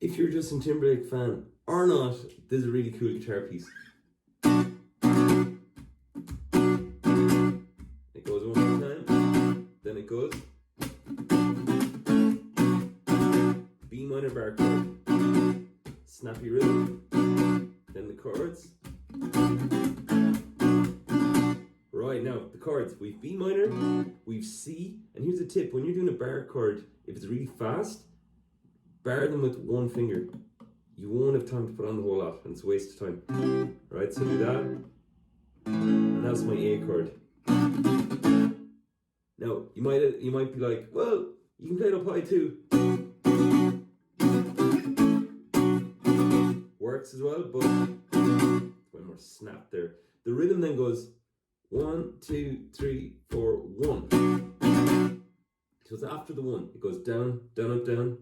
If you're a Justin Timberlake fan or not, this is a really cool guitar piece. It goes one more time, then it goes B minor bar chord, snappy rhythm, then the chords. Right, now the chords, we've B minor, we've C, and here's a tip: when you're doing a bar chord, if it's really fast, bar them with one finger. You won't have time to put on the whole lot, and it's a waste of time. Right, so do that, and that's my A chord. Now, you might be like, well, you can play it up high too. Works as well, but one more snap there. The rhythm then goes 1, 2, 3, 4, 1. So it's after the 1. It goes down, down, up, down,